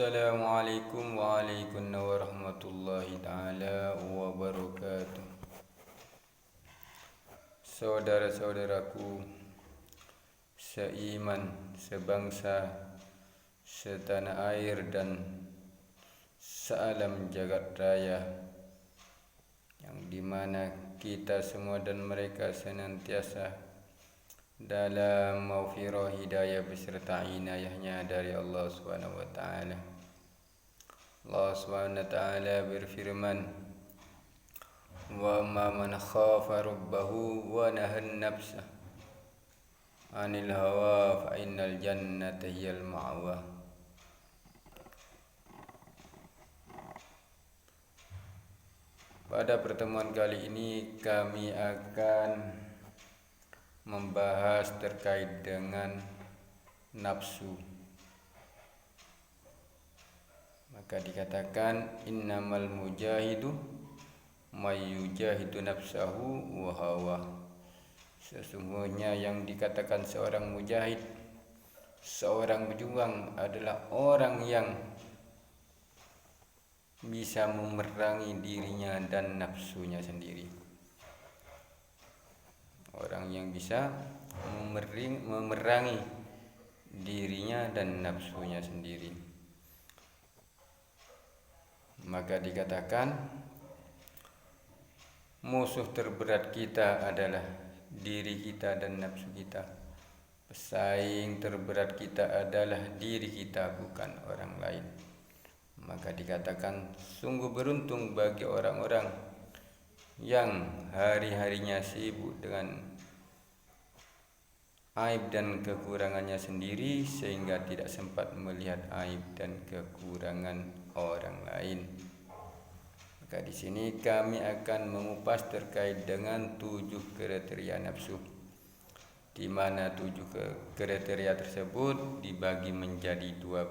Assalamualaikum warahmatullahi ta'ala wabarakatuh. Saudara-saudaraku seiman, sebangsa, setanah air dan sealam jagat raya, yang dimana kita semua dan mereka senantiasa dalam maghfirah, hidayah beserta inayahnya dari Allah Subhanahu wa taala. Allah Subhanahu wa taala berfirman, "Wa amma man khafa rabbahu wa nahan nafsa 'anil hawa fa innal jannata hiyal ma'wa." Pada pertemuan kali ini kami akan membahas terkait dengan nafsu. Maka dikatakan innamal mujahidu may yujahidu nafsahu wa hawa. Sesungguhnya yang dikatakan seorang mujahid, seorang pejuang adalah orang yang bisa memerangi dirinya dan nafsunya sendiri. Orang yang bisa memerangi dirinya dan nafsunya sendiri. Maka dikatakan musuh terberat kita adalah diri kita dan nafsu kita. Pesaing terberat kita adalah diri kita, bukan orang lain. Maka dikatakan sungguh beruntung bagi orang-orang yang hari-harinya sibuk dengan aib dan kekurangannya sendiri sehingga tidak sempat melihat aib dan kekurangan orang lain. Maka di sini kami akan mengupas terkait dengan 7 kriteria nafsu, di mana 7 kriteria tersebut dibagi menjadi dua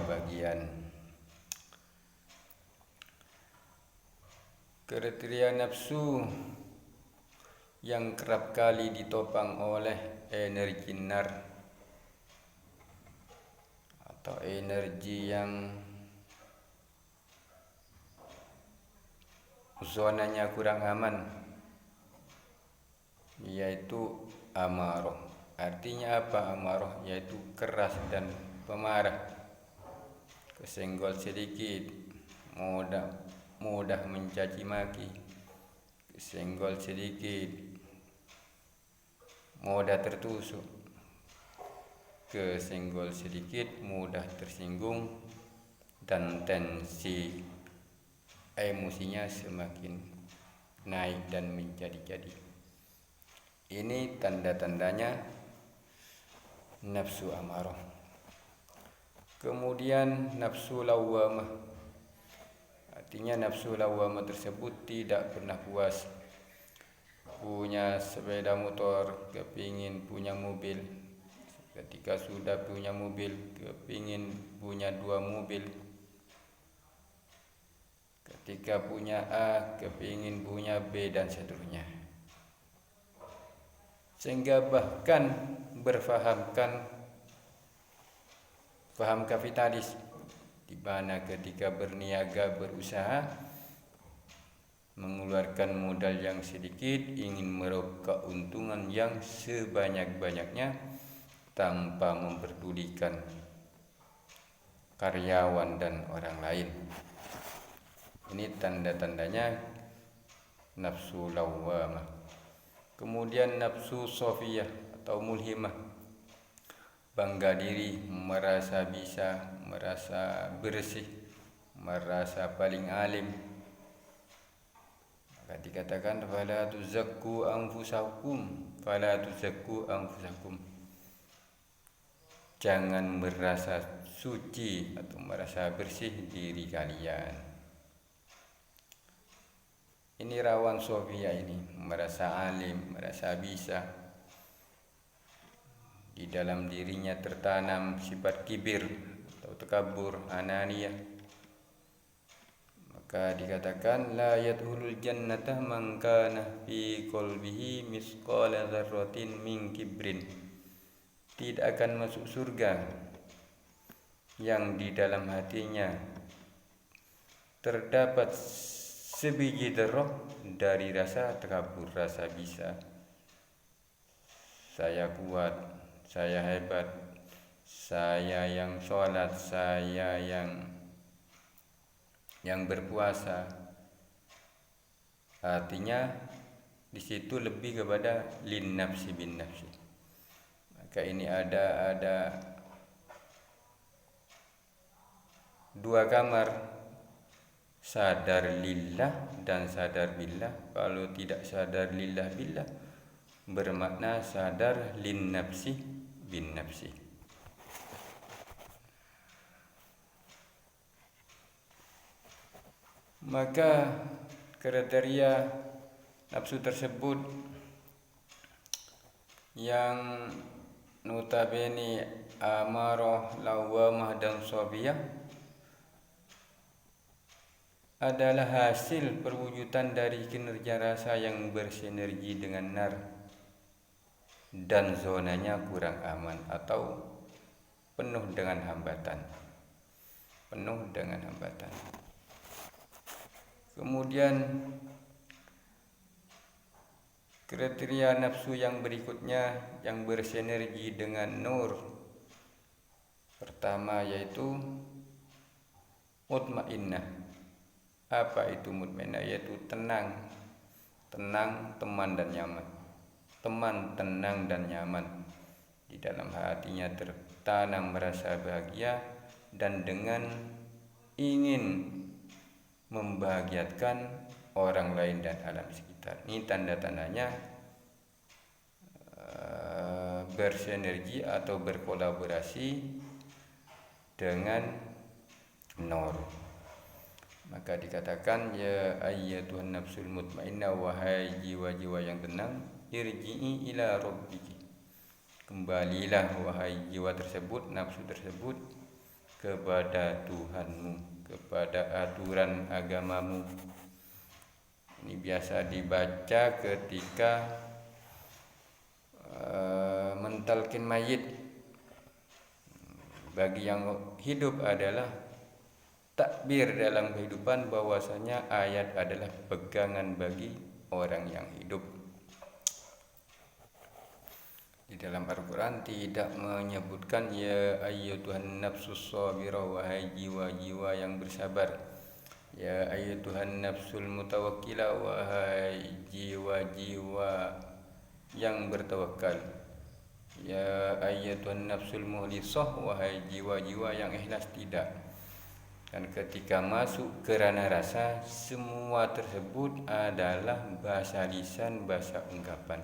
bagian. Kriteria nafsu yang kerap kali ditopang oleh energi nar atau energi yang zonanya kurang aman, yaitu amarah. Artinya apa amarah? Yaitu keras dan pemarah, kesenggol sedikit, mudah mencaci maki, kesenggol sedikit, mudah tertusuk, kesenggol sedikit, mudah tersinggung, dan tensi emosinya semakin naik dan menjadi-jadi. Ini tanda-tandanya nafsu amarah. Kemudian nafsu lawwamah. Artinya nafsu lawwamah tersebut tidak pernah puas. Punya sepeda motor, kepingin punya mobil. Ketika sudah punya mobil, kepingin punya 2 mobil. Ketika punya A, kepingin punya B, dan seterusnya. Sehingga bahkan paham kapitalis, di mana ketika berniaga, berusaha, mengeluarkan modal yang sedikit, ingin meraup keuntungan yang sebanyak-banyaknya tanpa memperdulikan karyawan dan orang lain. Ini tanda-tandanya nafsu lawwamah. Kemudian nafsu sofiyah atau mulhimah, bangga diri, merasa bisa, merasa bersih, merasa paling alim. Maka dikatakan fala tuzakku anfusakum. Jangan merasa suci atau merasa bersih diri kalian. Ini rawan sofia, ini merasa alim, merasa bisa. Di dalam dirinya tertanam sifat kibir atau takabur, ananiyah. Maka dikatakan la yadkhulul jannata man kana fi qalbihi misqala dzarratin min kibrin. Tidak akan masuk surga yang di dalam hatinya terdapat sebiji derok dari rasa takabur, rasa bisa, saya kuat, saya hebat, saya yang sholat, saya yang berpuasa. Artinya di situ lebih kepada lin nafsi bin nafsi. Maka ini ada dua kamar, sadar lillah dan sadar billah. Kalau tidak sadar lillah billah bermakna sadar lin nafsi bin nafsi. Maka kriteria nafsu tersebut yang notabene amarah, lawamah dan sobiyah adalah hasil perwujudan dari kinerja rasa yang bersinergi dengan nar dan zonanya kurang aman atau penuh dengan hambatan. Kemudian kriteria nafsu yang berikutnya yang bersinergi dengan nur, pertama yaitu mutmainnah. Apa itu mutmainnah? Yaitu tenang, teman dan nyaman. Teman, tenang dan nyaman. Di dalam hatinya tertanam rasa bahagia dan dengan ingin membahagiakan orang lain dan alam sekitar. Ini tanda-tandanya bersinergi atau berkolaborasi dengan nur. Maka dikatakan ya ayyatuhan nafsul mutmainnah, wahai jiwa-jiwa yang tenang, irji'i ila rabbiki, kembalilah wahai jiwa tersebut, nafsu tersebut, kepada Tuhanmu, kepada aturan agamamu. Ini biasa dibaca ketika mentalkin mayit. Bagi yang hidup adalah takbir dalam kehidupan bahwasanya ayat adalah pegangan bagi orang yang hidup. Di dalam Al-Quran tidak menyebutkan ya ayyatuhan nafsus sabirah, wahai jiwa-jiwa yang bersabar. Ya ayyatuhan nafsul mutawakkilah, wahai jiwa-jiwa yang bertawakal. Ya ayyatuhan nafsul muhlisah, wahai jiwa-jiwa yang ikhlas. Tidak. Dan ketika masuk ke ranah rasa, semua tersebut adalah bahasa lisan, bahasa ungkapan.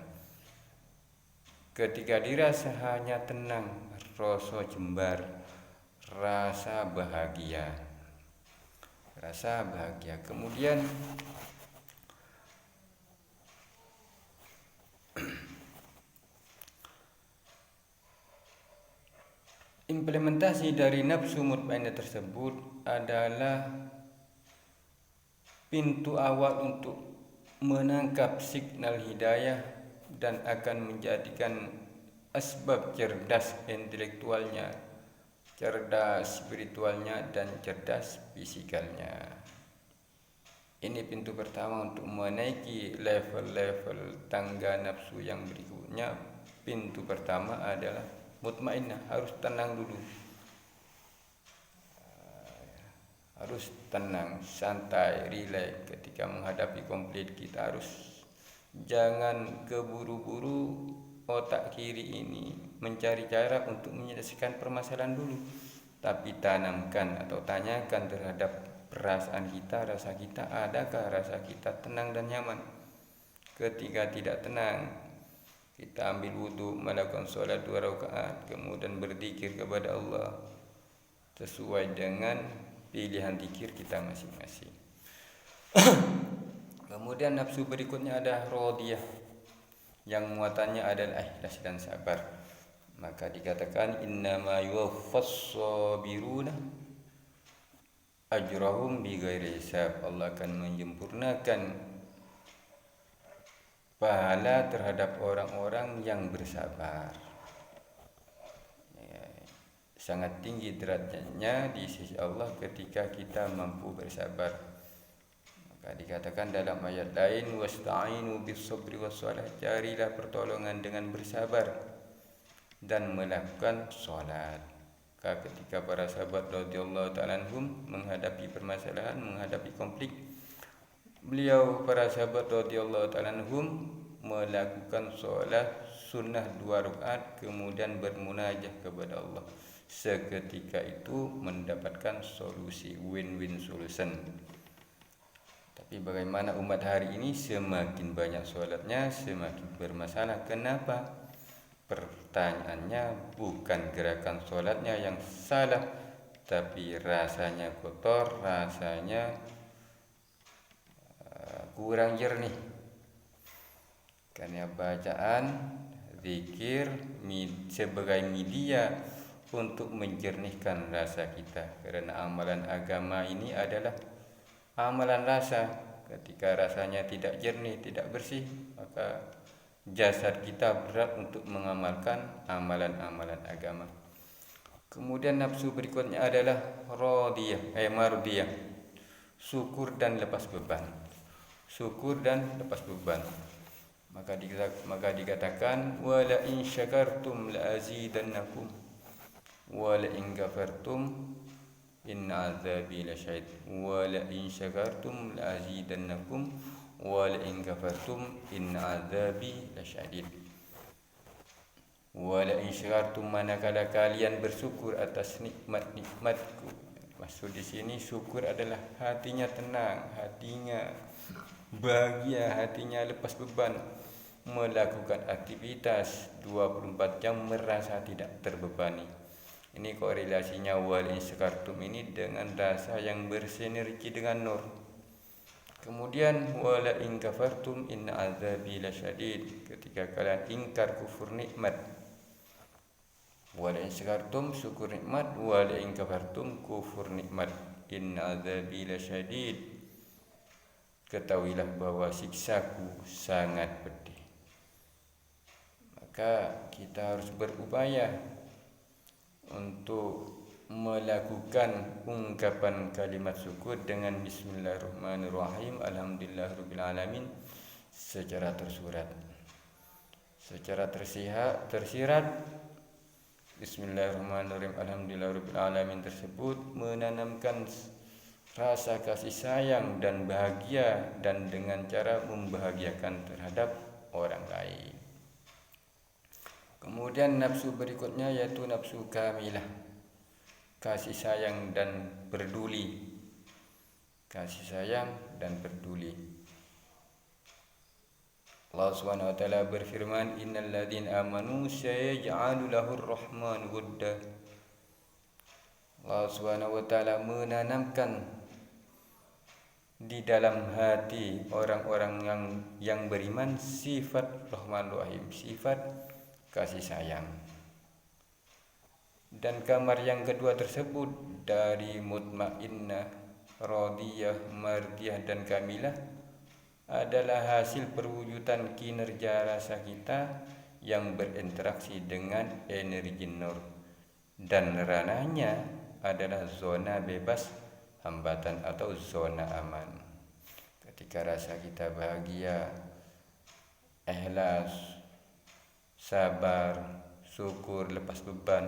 Ketika dirasa hanya tenang, rasa jembar, rasa bahagia. Kemudian implementasi dari nafsu mutmainnah tersebut adalah pintu awal untuk menangkap signal hidayah dan akan menjadikan asbab cerdas intelektualnya, cerdas spiritualnya, dan cerdas fisikalnya. Ini pintu pertama untuk menaiki level-level tangga nafsu yang berikutnya. Pintu pertama adalah mutmainnah, harus tenang dulu. Harus tenang, santai, rileks ketika menghadapi konflik. Kita harus jangan keburu-buru otak kiri ini mencari cara untuk menyelesaikan permasalahan dulu, tapi tanamkan atau tanyakan terhadap perasaan kita, rasa kita, adakah rasa kita tenang dan nyaman. Ketika tidak tenang, kita ambil wudhu, melakukan sholat 2 rakaat, kemudian berzikir kepada Allah sesuai dengan pilihan zikir kita masing-masing. Kemudian nafsu berikutnya ada radiyah, yang muatannya adalah ikhlas dan sabar. Maka dikatakan innama yuwaffas sabiruna ajrahum bighairi hisab. Allah akan menyempurnakan pahala terhadap orang-orang yang bersabar. sangat tinggi derajatnya di sisi Allah ketika kita mampu bersabar. Maka dikatakan dalam ayat lain, wasta'inu bis-sabri was-shalah, carilah pertolongan dengan bersabar dan melakukan solat. Ketika para sahabat radhiyallahu ta'ala anhum menghadapi permasalahan, menghadapi konflik, beliau para sahabat radhiyallahu ta'ala anhum melakukan solat sunnah 2 rakaat kemudian bermunajah kepada Allah. Seketika itu mendapatkan solusi, win-win solution. Tapi bagaimana umat hari ini semakin banyak solatnya semakin bermasalah. Kenapa? Pertanyaannya bukan gerakan solatnya yang salah, tapi rasanya kotor, rasanya kurang jernih. Karena bacaan, zikir sebagai media untuk menjernihkan rasa kita. Karena amalan agama ini adalah amalan rasa. Ketika rasanya tidak jernih, tidak bersih, maka jasad kita berat untuk mengamalkan amalan-amalan agama. Kemudian nafsu berikutnya adalah mardiyah, syukur dan lepas beban. Syukur dan lepas beban. Maka dikatakan wala in syakartum la azidannakum wala in kafartum inna azabi lasyadid. Wala in syakartum la azidannakum wala in kafartum inna azabi lasyadid. Wala in syakartum, manakala kalian bersyukur atas nikmat-nikmatku. Maksud di sini syukur adalah hatinya tenang, hatinya bahagia, hatinya lepas beban, melakukan aktivitas 24 jam merasa tidak terbebani. Ini korelasinya wal in syakartum ini dengan rasa yang bersinergi dengan nur. Kemudian wala in kafartum inna azabi lasyadid, ketika kalian ingkar kufur nikmat. Wala in syakartum syukur nikmat, wala in kafartum kufur nikmat, inna azabi lasyadid, ketahuilah bahwa siksaku sangat pedih. Maka kita harus berupaya untuk melakukan ungkapan kalimat syukur dengan bismillahirrahmanirrahim, alhamdulillahirabbil alamin secara tersurat. Secara tersirat bismillahirrahmanirrahim alhamdulillahirabbil alamin tersebut menanamkan rasa kasih sayang dan bahagia, dan dengan cara membahagiakan terhadap orang lain. Kemudian nafsu berikutnya yaitu nafsu kamilah, kasih sayang dan peduli. Kasih sayang dan peduli. Allah Subhanahu wa taala berfirman, innal ladzina amanu sayaj'alu lahur rahmanu wudda. Allah Subhanahu wa taala menanamkan di dalam hati orang-orang yang beriman sifat Rahman Rahim, sifat kasih sayang. Dan kamar yang kedua tersebut dari mutmainnah, radiyah, mardiyah dan kamilah adalah hasil perwujudan kinerja rasa kita yang berinteraksi dengan energi nur, dan ranahnya adalah zona bebas hambatan atau zona aman. Ketika rasa kita bahagia, ikhlas, sabar, syukur, lepas beban,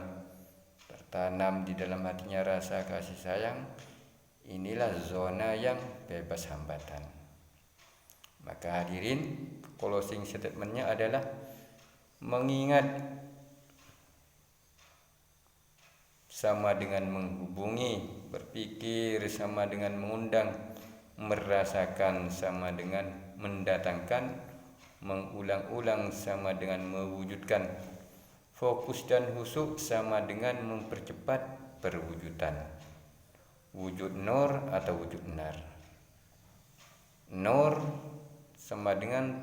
tertanam di dalam hatinya rasa kasih sayang, inilah zona yang bebas hambatan. Maka hadirin, closing statementnya adalah mengingat sama dengan menghubungi, berpikir sama dengan mengundang, merasakan sama dengan mendatangkan, mengulang-ulang sama dengan mewujudkan, fokus dan khusyuk sama dengan mempercepat perwujudan. Wujud nur atau wujud nar. Nur sama dengan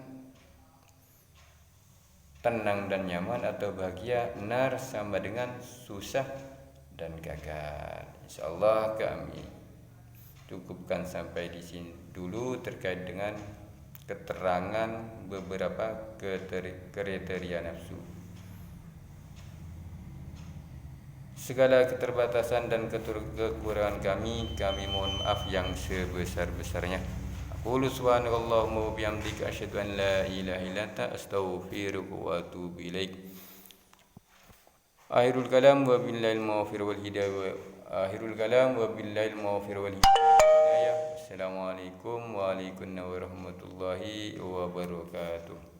tenang dan nyaman atau bahagia, nar sama dengan susah dan gagal. Insyaallah kami cukupkan sampai di sini dulu terkait dengan keterangan beberapa kriteria nafsu. segala keterbatasan dan kekurangan kami mohon maaf yang sebesar-besarnya. Qul subhanakallahumma wa bihamdika asyhadu an la ilaha illa anta astaghfiruka wa atubu ilaik. Akhirul kalam wa billahi al-mawfir wal hidayah. Assalamualaikum warahmatullahi wabarakatuh.